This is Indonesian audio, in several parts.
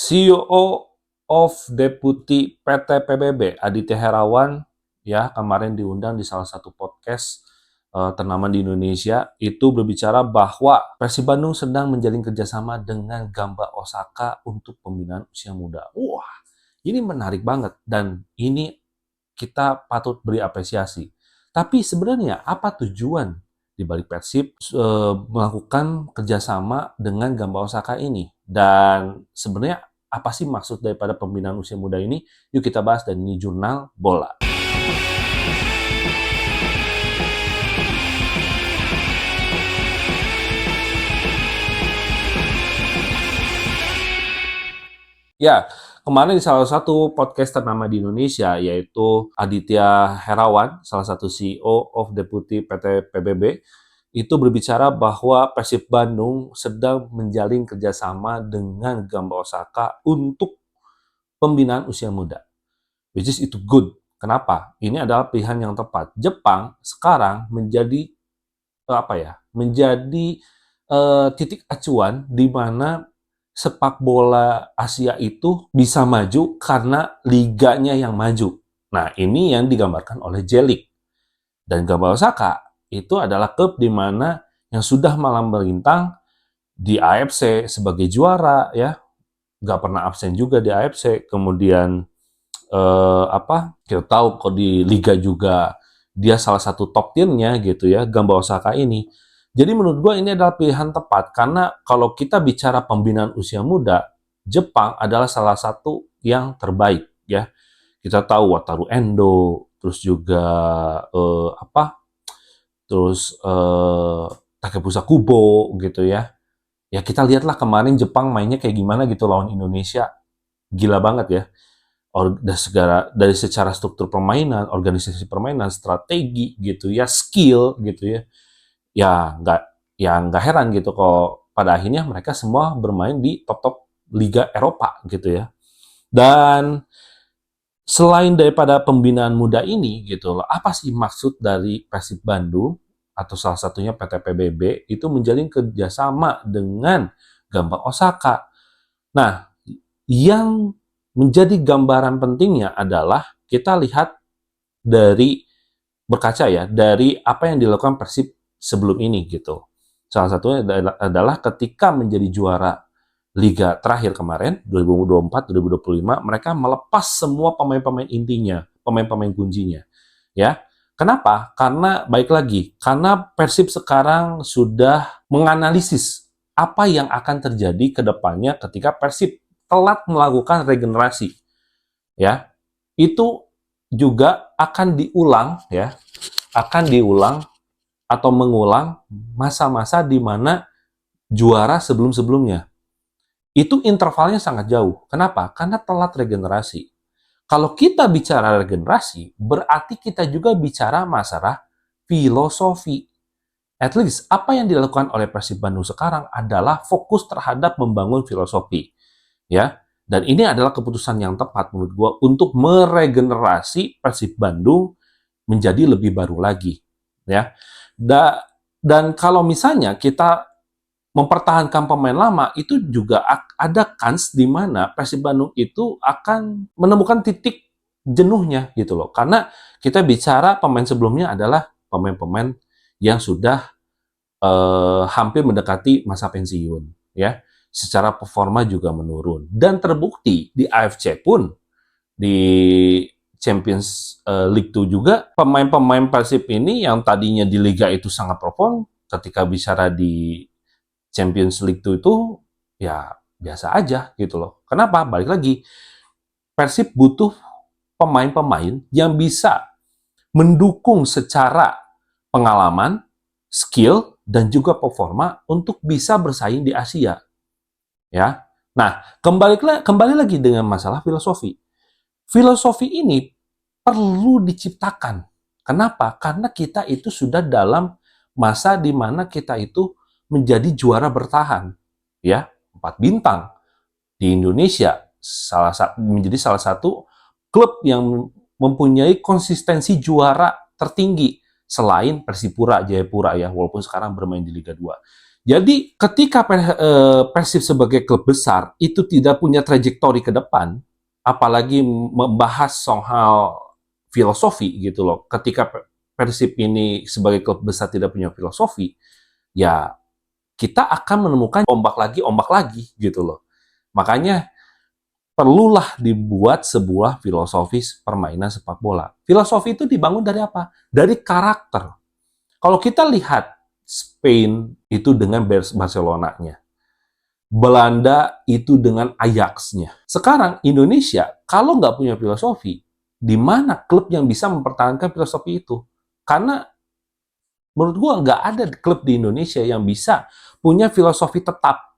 CEO of Deputi PT PBB Aditya Herawan ya kemarin diundang di salah satu podcast ternama di Indonesia itu berbicara bahwa Persib Bandung sedang menjalin kerjasama dengan Gamba Osaka untuk pembinaan usia muda. Wah, ini menarik banget dan ini kita patut beri apresiasi. Tapi sebenarnya apa tujuan di balik Persib melakukan kerjasama dengan Gamba Osaka ini? Dan sebenarnya apa sih maksud daripada pembinaan usia muda ini? Yuk kita bahas dan ini Jurnal Bola. Ya, kemarin di salah satu podcast ternama di Indonesia, yaitu Aditya Herawan, salah satu CEO of Deputi PT PBB, itu berbicara bahwa Persib Bandung sedang menjalin kerjasama dengan Gamba Osaka untuk pembinaan usia muda. Which is itu good. Kenapa? Ini adalah pilihan yang tepat. Jepang sekarang menjadi menjadi titik acuan di mana sepak bola Asia itu bisa maju karena liganya yang maju. Nah, ini yang digambarkan oleh J-League. Dan Gamba Osaka itu adalah klub di mana yang sudah malam melintang di AFC sebagai juara ya, nggak pernah absen juga di AFC. Kemudian kita tahu kok di Liga juga dia salah satu top tier-nya gitu ya, Gamba Osaka ini. Jadi menurut gue ini adalah pilihan tepat karena kalau kita bicara pembinaan usia muda, Jepang adalah salah satu yang terbaik ya. Kita tahu Wataru Endo, terus juga Takefusa Kubo gitu ya. Ya kita lihatlah kemarin Jepang mainnya kayak gimana gitu lawan Indonesia. Gila banget ya. Dari secara struktur permainan, organisasi permainan, strategi gitu ya, skill gitu ya. Ya nggak heran gitu kalau pada akhirnya mereka semua bermain di top-top Liga Eropa gitu ya. Dan selain daripada pembinaan muda ini gitu loh, apa sih maksud dari Persib Bandung atau salah satunya PT PBB itu menjalin kerjasama dengan Gamba Osaka. Nah, yang menjadi gambaran pentingnya adalah kita lihat dari berkaca ya dari apa yang dilakukan Persib sebelum ini gitu. Salah satunya adalah ketika menjadi juara Liga terakhir kemarin 2024-2025 mereka melepas semua pemain-pemain intinya, pemain-pemain kuncinya. Ya. Kenapa? Karena baik lagi, karena Persib sekarang sudah menganalisis apa yang akan terjadi ke depannya ketika Persib telat melakukan regenerasi. Ya. Itu juga akan diulang ya, akan diulang atau mengulang masa-masa di mana juara sebelum-sebelumnya. Itu intervalnya sangat jauh. Kenapa? Karena telat regenerasi. Kalau kita bicara regenerasi, berarti kita juga bicara masalah filosofi. At least, apa yang dilakukan oleh Persib Bandung sekarang adalah fokus terhadap membangun filosofi. Ya, dan ini adalah keputusan yang tepat menurut gue untuk meregenerasi Persib Bandung menjadi lebih baru lagi. Ya, dan kalau misalnya kita mempertahankan pemain lama itu juga ada kans di mana Persib Bandung itu akan menemukan titik jenuhnya gitu loh. Karena kita bicara pemain sebelumnya adalah pemain-pemain yang sudah hampir mendekati masa pensiun ya. Secara performa juga menurun dan terbukti di AFC pun di Champions League 2 juga pemain-pemain Persib ini yang tadinya di liga itu sangat perform ketika bicara di Champions League itu ya biasa aja gitu loh. Kenapa? Balik lagi, Persib butuh pemain-pemain yang bisa mendukung secara pengalaman, skill, dan juga performa untuk bisa bersaing di Asia. Ya. Nah, kembali lagi dengan masalah filosofi. Filosofi ini perlu diciptakan. Kenapa? Karena kita itu sudah dalam masa di mana kita itu menjadi juara bertahan, ya 4 bintang di Indonesia, menjadi salah satu klub yang mempunyai konsistensi juara tertinggi selain Persipura Jayapura ya, walaupun sekarang bermain di Liga 2. Jadi ketika Persib sebagai klub besar itu tidak punya trajektori ke depan, apalagi membahas soal filosofi gitu loh. Ketika Persib ini sebagai klub besar tidak punya filosofi, ya kita akan menemukan ombak lagi gitu loh. Makanya perlulah dibuat sebuah filosofi permainan sepak bola. Filosofi itu dibangun dari apa? Dari karakter. Kalau kita lihat Spain itu dengan Barcelona-nya, Belanda itu dengan Ajax-nya. Sekarang Indonesia kalau nggak punya filosofi, di mana klub yang bisa mempertahankan filosofi itu? Karena menurut gua nggak ada klub di Indonesia yang bisa punya filosofi tetap,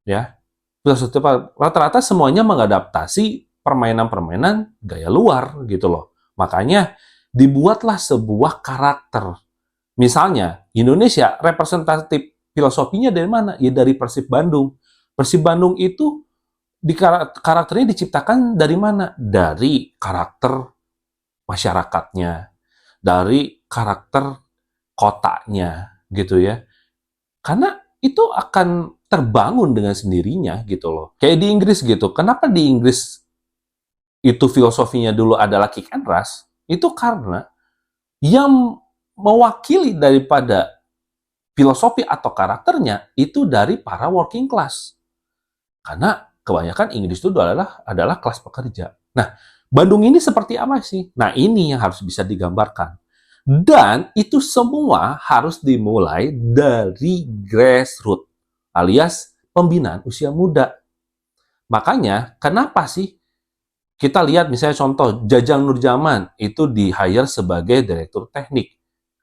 ya. Filosofi tetap. Rata-rata semuanya mengadaptasi permainan-permainan gaya luar gitu loh. Makanya dibuatlah sebuah karakter. Misalnya, Indonesia representatif filosofinya dari mana? Ya dari Persib Bandung. Persib Bandung itu karakternya diciptakan dari mana? Dari karakter masyarakatnya, dari karakter kotanya, gitu ya. Karena itu akan terbangun dengan sendirinya gitu loh. Kayak di Inggris gitu. Kenapa di Inggris itu filosofinya dulu adalah kick and rush? Itu karena yang mewakili daripada filosofi atau karakternya itu dari para working class. Karena kebanyakan Inggris itu adalah kelas pekerja. Nah, Bandung ini seperti apa sih? Nah, ini yang harus bisa digambarkan. Dan itu semua harus dimulai dari grassroots, alias pembinaan usia muda. Makanya, kenapa sih kita lihat misalnya contoh, Jajang Nurjaman itu di-hire sebagai direktur teknik.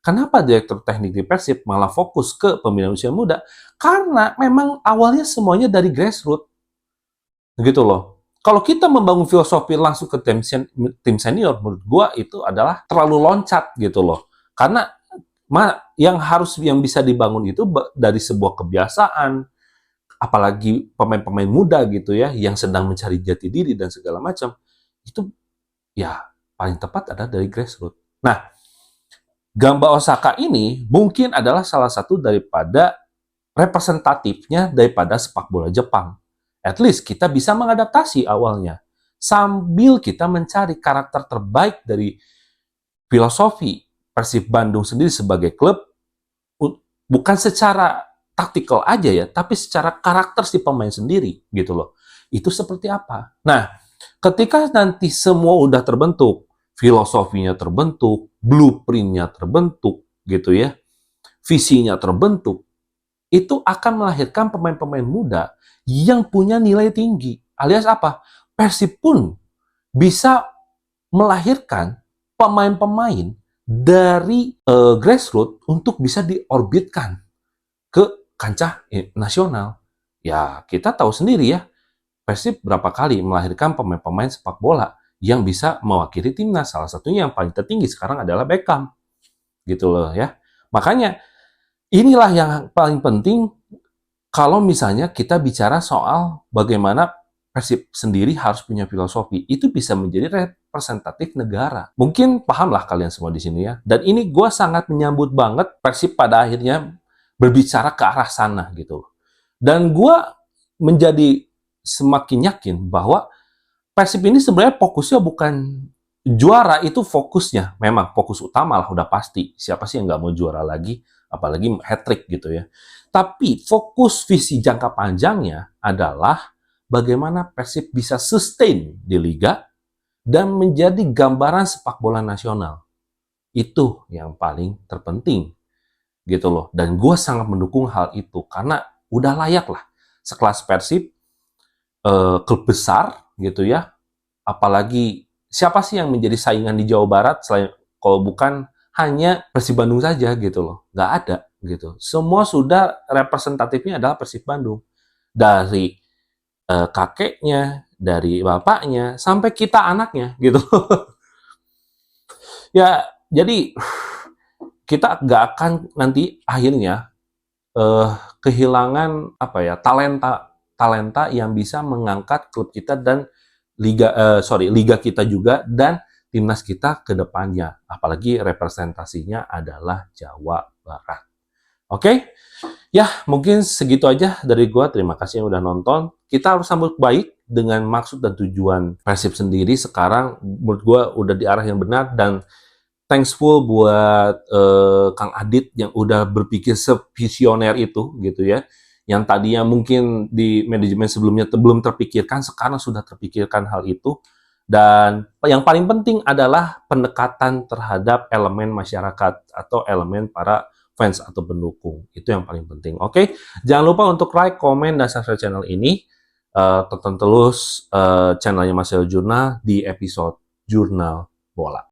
Kenapa direktur teknik di Persib malah fokus ke pembinaan usia muda? Karena memang awalnya semuanya dari grassroots. Gitu loh. Kalau kita membangun filosofi langsung ke tim senior, menurut gua itu adalah terlalu loncat gitu loh. Karena yang bisa dibangun itu dari sebuah kebiasaan, apalagi pemain-pemain muda gitu ya, yang sedang mencari jati diri dan segala macam, itu ya paling tepat adalah dari grassroots. Nah, Gamba Osaka ini mungkin adalah salah satu daripada representatifnya daripada sepak bola Jepang. At least kita bisa mengadaptasi awalnya. Sambil kita mencari karakter terbaik dari filosofi Persib Bandung sendiri sebagai klub, bukan secara taktikal aja ya, tapi secara karakter si pemain sendiri gitu loh. Itu seperti apa? Nah, ketika nanti semua udah terbentuk, filosofinya terbentuk, blueprint-nya terbentuk gitu ya, visinya terbentuk, itu akan melahirkan pemain-pemain muda yang punya nilai tinggi. Alias apa? Persib pun bisa melahirkan pemain-pemain dari grassroots untuk bisa diorbitkan ke kancah nasional. Ya, kita tahu sendiri ya, Persib berapa kali melahirkan pemain-pemain sepak bola yang bisa mewakili timnas. Salah satunya yang paling tertinggi sekarang adalah Beckham. Gitu loh ya. Makanya inilah yang paling penting kalau misalnya kita bicara soal bagaimana Persib sendiri harus punya filosofi. Itu bisa menjadi representatif negara. Mungkin pahamlah kalian semua di sini ya. Dan ini gue sangat menyambut banget Persib pada akhirnya berbicara ke arah sana gitu. Dan gue menjadi semakin yakin bahwa Persib ini sebenarnya fokusnya bukan juara, itu fokusnya. Memang fokus utama lah, udah pasti. Siapa sih yang nggak mau juara lagi? Apalagi hat-trick gitu ya. Tapi fokus visi jangka panjangnya adalah bagaimana Persib bisa sustain di Liga dan menjadi gambaran sepak bola nasional. Itu yang paling terpenting gitu loh. Dan gue sangat mendukung hal itu karena udah layak lah sekelas Persib, klub besar gitu ya. Apalagi siapa sih yang menjadi saingan di Jawa Barat selain kalau bukan hanya Persib Bandung saja gitu loh. Nggak ada gitu. Semua sudah representatifnya adalah Persib Bandung. Dari kakeknya, dari bapaknya, sampai kita anaknya gitu. Ya, jadi kita nggak akan nanti akhirnya kehilangan apa ya, talenta yang bisa mengangkat klub kita dan liga kita juga dan timnas kita ke depannya. Apalagi representasinya adalah Jawa Barat. Oke? Ya, mungkin segitu aja dari gua. Terima kasih yang udah nonton. Kita harus sambut baik dengan maksud dan tujuan Persib sendiri. Sekarang menurut gua udah di arah yang benar, dan thankful buat Kang Adit yang udah berpikir sevisioner itu gitu ya. Yang tadinya mungkin di manajemen sebelumnya belum terpikirkan, sekarang sudah terpikirkan hal itu. Dan yang paling penting adalah pendekatan terhadap elemen masyarakat atau elemen para fans atau pendukung. Itu yang paling penting. Oke, jangan lupa untuk like, komen, dan subscribe channel ini. Tonton terus channelnya Marcel Jurnal di episode Jurnal Bola.